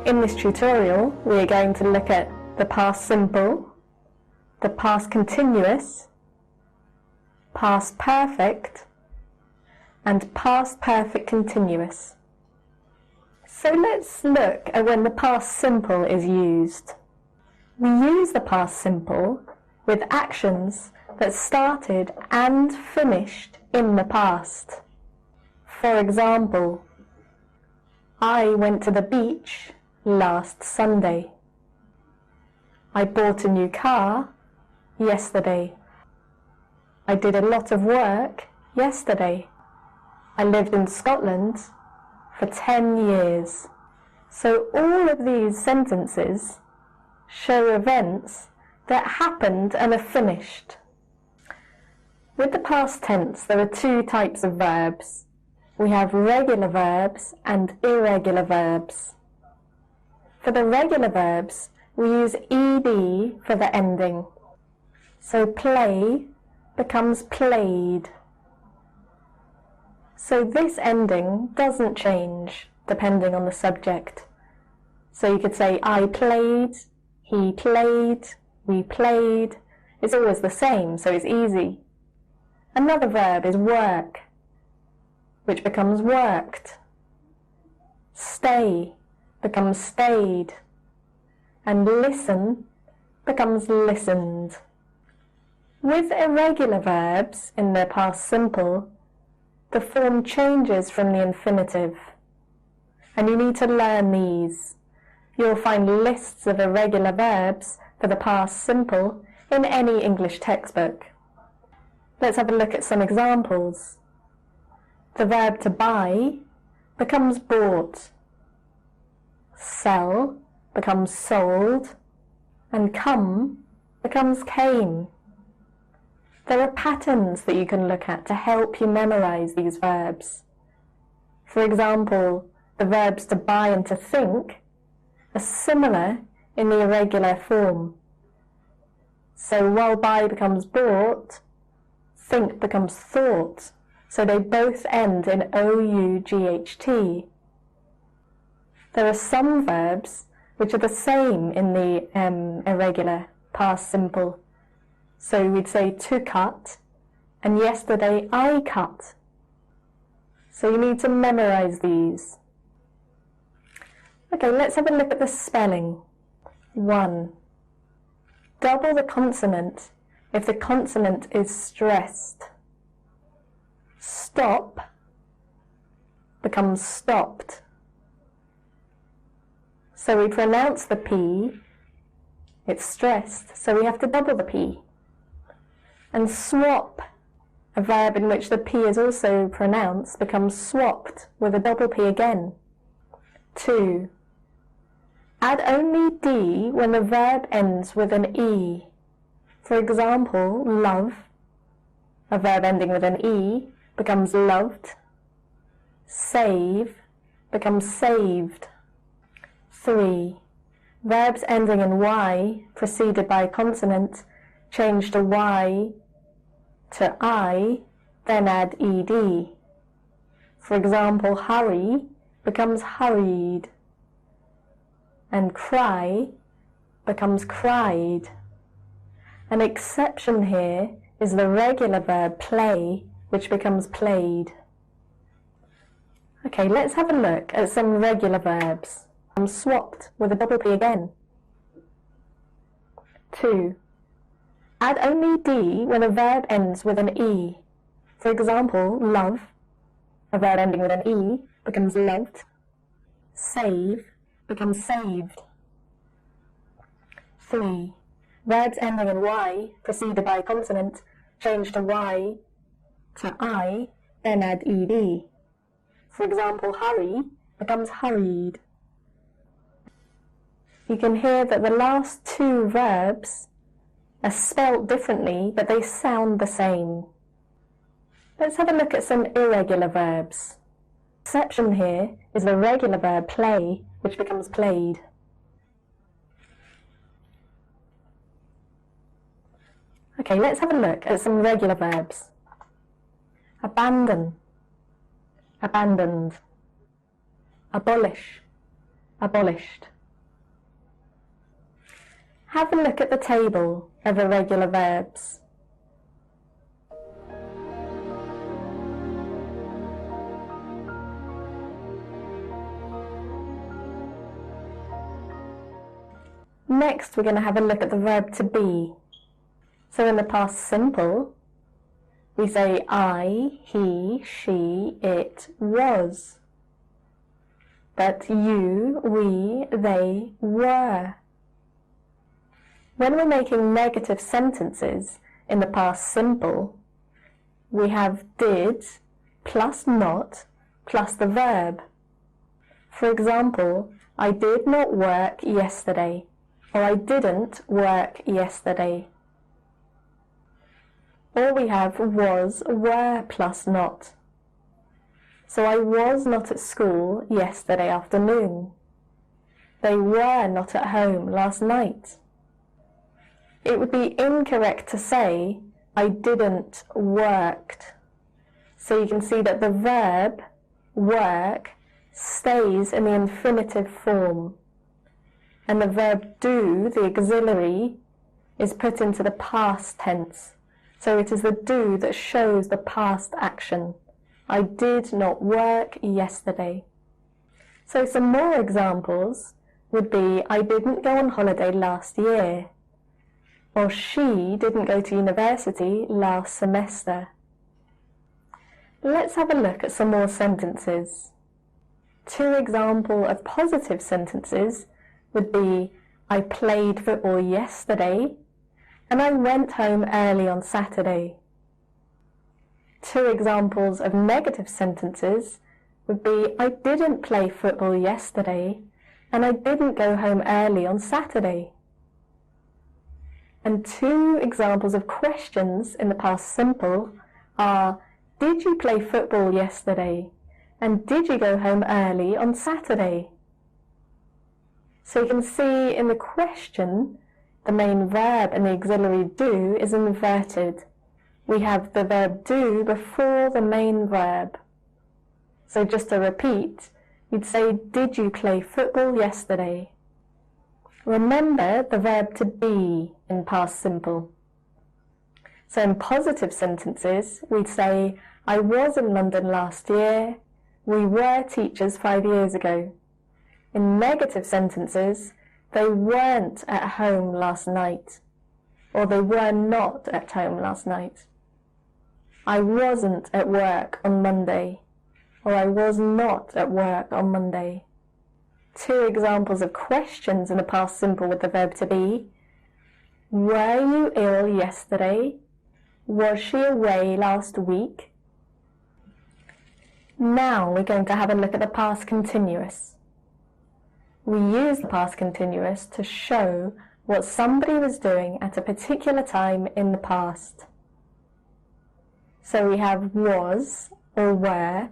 In this tutorial, we are going to look at the past simple, the past continuous, past perfect, and past perfect continuous. So let's look at when the past simple is used. We use the past simple with actions that started and finished in the past. For example, I went to the beach last Sunday. I bought a new car yesterday. I did a lot of work yesterday. I lived in Scotland for 10 years. So all of these sentences show events that happened and are finished. With the past tense, there are two types of verbs. We have regular verbs and irregular verbs. For the regular verbs, we use ed for the ending. So play becomes played. So this ending doesn't change depending on the subject. So you could say I played, he played, we played. It's always the same, so it's easy. Another verb is work, which becomes worked. Stay becomes stayed. And listen becomes listened. With irregular verbs in their past simple, the form changes from the infinitive. And you need to learn these. You'll find lists of irregular verbs for the past simple in any English textbook. Let's have a look at some examples. The verb to buy becomes bought. Sell becomes sold. And come becomes came. There are patterns that you can look at to help you memorize these verbs. For example, the verbs to buy and to think are similar in the irregular form. So while buy becomes bought, think becomes thought. So they both end in O-U-G-H-T. There are some verbs which are the same in the irregular past simple. So we'd say to cut, and yesterday I cut. So you need to memorize these. Okay, let's have a look at the spelling. 1. Double the consonant if the consonant is stressed. Stop becomes stopped. So we pronounce the P, it's stressed, so we have to double the P. And swap, a verb in which the P is also pronounced, becomes swapped with a double P again. 2. Add only D when the verb ends with an E. For example, love, a verb ending with an E, becomes loved. Save becomes saved. 3. Verbs ending in Y, preceded by a consonant, change the Y to I, then add ed. For example, hurry becomes hurried. And cry becomes cried. An exception here is the regular verb play, which becomes played. Okay, let's have a look at some regular verbs. I'm swapped with a double P again. 2. Add only D when a verb ends with an E. For example, love, a verb ending with an E, becomes loved. Save becomes saved. 3. Verbs ending in Y, preceded by a consonant, change the Y to I, then add ed. For example, hurry becomes hurried. You can hear that the last two verbs are spelt differently, but they sound the same. Let's have a look at some irregular verbs. Exception here is the regular verb play, which becomes played. Okay, let's have a look at some regular verbs. Abandon, abandoned. Abolish, abolished. Have a look at the table of irregular verbs. Next, we're going to have a look at the verb to be. So in the past simple, we say I, he, she, it was. But you, we, they were. When we're making negative sentences in the past simple, we have did plus not plus the verb. For example, I did not work yesterday, or I didn't work yesterday. Or we have was, were plus not. So I was not at school yesterday afternoon. They were not at home last night. It would be incorrect to say, I didn't worked. So you can see that the verb, work, stays in the infinitive form. And the verb do, the auxiliary, is put into the past tense. So it is the do that shows the past action. I did not work yesterday. So some more examples would be, I didn't go on holiday last year. Or she didn't go to university last semester. Let's have a look at some more sentences. Two examples of positive sentences would be, I played football yesterday, and I went home early on Saturday. Two examples of negative sentences would be, I didn't play football yesterday, and I didn't go home early on Saturday. And two examples of questions in the past simple are, did you play football yesterday? And did you go home early on Saturday? So you can see in the question, the main verb and the auxiliary do is inverted. We have the verb do before the main verb. So just to repeat, you'd say, did you play football yesterday? Remember the verb to be in past simple. So in positive sentences, we'd say, I was in London last year. We were teachers 5 years ago. In negative sentences, they weren't at home last night, or they were not at home last night. I wasn't at work on Monday, or I was not at work on Monday. Two examples of questions in the past simple with the verb to be. Were you ill yesterday? Was she away last week? Now we're going to have a look at the past continuous. We use the past continuous to show what somebody was doing at a particular time in the past. So we have was or were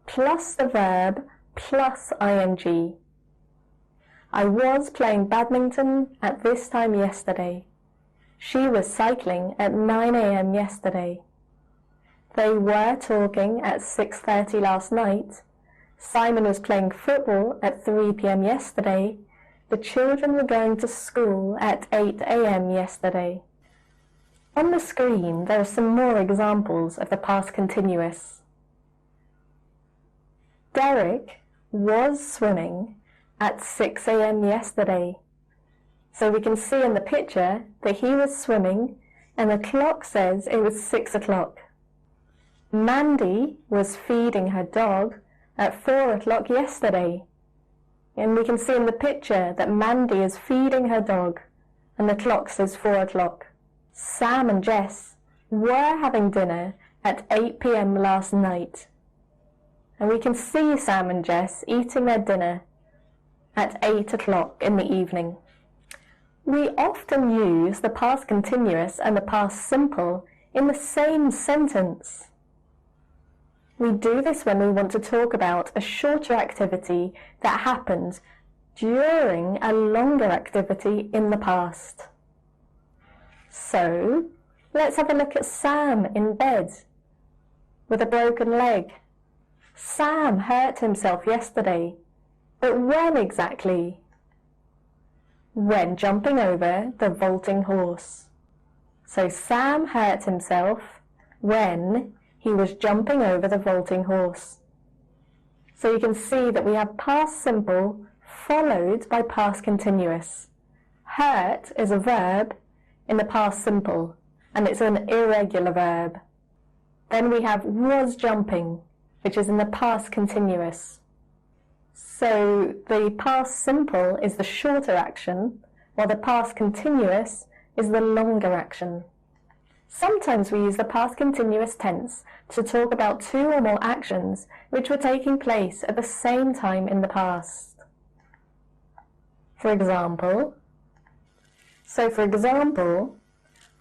plus the verb plus ing. I was playing badminton at this time yesterday. She was cycling at 9 a.m. yesterday. They were talking at 6:30 last night. Simon was playing football at 3 p.m. yesterday. The children were going to school at 8 a.m. yesterday. On the screen, there are some more examples of the past continuous. Derek was swimming at 6 a.m. yesterday. So we can see in the picture that he was swimming and the clock says it was 6 o'clock. Mandy was feeding her dog at 4 o'clock yesterday. And we can see in the picture that Mandy is feeding her dog and the clock says 4 o'clock. Sam and Jess were having dinner at 8 p.m. last night. And we can see Sam and Jess eating their dinner at 8 o'clock in the evening. We often use the past continuous and the past simple in the same sentence. We do this when we want to talk about a shorter activity that happened during a longer activity in the past. So, let's have a look at Sam in bed with a broken leg. Sam hurt himself yesterday. But when exactly? When jumping over the vaulting horse. So Sam hurt himself when he was jumping over the vaulting horse. So you can see that we have past simple followed by past continuous. Hurt is a verb in the past simple, and it's an irregular verb. Then we have was jumping, which is in the past continuous. So the past simple is the shorter action, while the past continuous is the longer action. Sometimes we use the past continuous tense to talk about two or more actions which were taking place at the same time in the past. For example,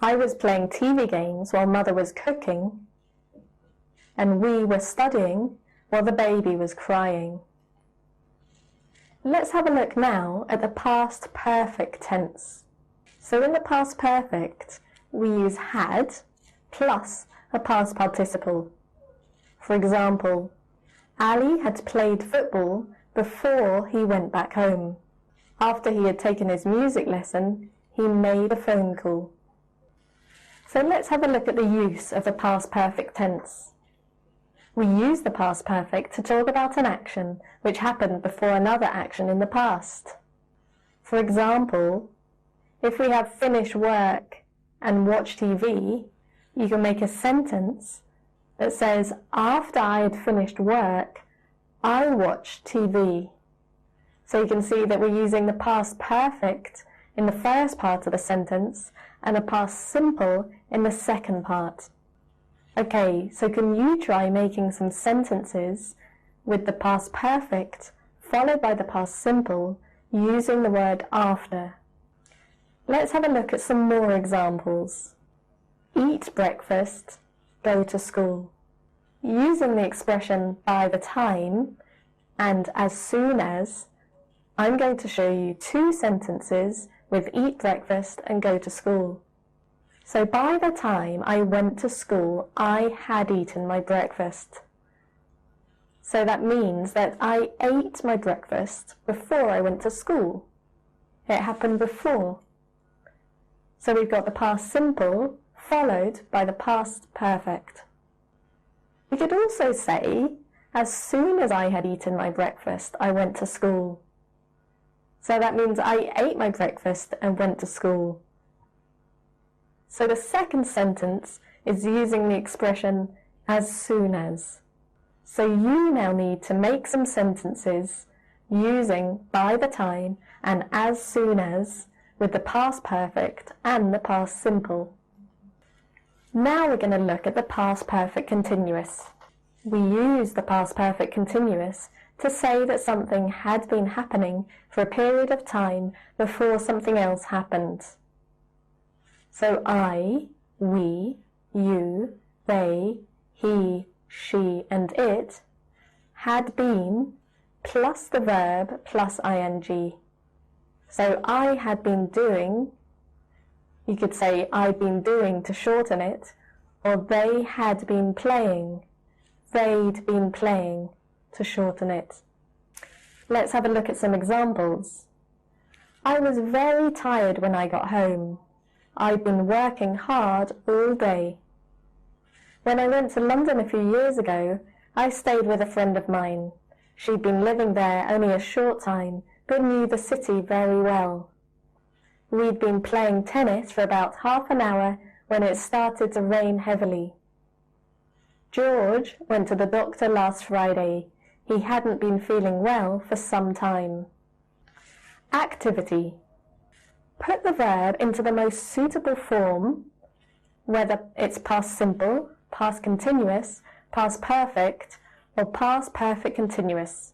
I was playing TV games while Mother was cooking, and we were studying while the baby was crying. Let's have a look now at the past perfect tense. So in the past perfect, we use had plus a past participle. For example, Ali had played football before he went back home. After he had taken his music lesson, he made a phone call. So let's have a look at the use of the past perfect tense. We use the past perfect to talk about an action which happened before another action in the past. For example, if we have finish work and watch TV, you can make a sentence that says, after I had finished work, I watched TV. So you can see that we're using the past perfect in the first part of the sentence and a past simple in the second part. Okay, so can you try making some sentences with the past perfect followed by the past simple using the word after? Let's have a look at some more examples. Eat breakfast, go to school. Using the expression by the time and as soon as, I'm going to show you two sentences with eat breakfast and go to school. So by the time I went to school, I had eaten my breakfast. So that means that I ate my breakfast before I went to school. It happened before. So we've got the past simple followed by the past perfect. We could also say, as soon as I had eaten my breakfast, I went to school. So that means I ate my breakfast and went to school. So the second sentence is using the expression as soon as. So you now need to make some sentences using by the time and as soon as with the past perfect and the past simple. Now we're going to look at the past perfect continuous. We use the past perfect continuous to say that something had been happening for a period of time before something else happened. So I, we, you, they, he, she, and it had been plus the verb plus ing. So I had been doing, you could say I'd been doing to shorten it, or they had been playing, they'd been playing to shorten it. Let's have a look at some examples. I was very tired when I got home. I'd been working hard all day. When I went to London a few years ago, I stayed with a friend of mine. She'd been living there only a short time, but knew the city very well. We'd been playing tennis for about half an hour when it started to rain heavily. George went to the doctor last Friday. He hadn't been feeling well for some time. Activity. Put the verb into the most suitable form, whether it's past simple, past continuous, past perfect, or past perfect continuous.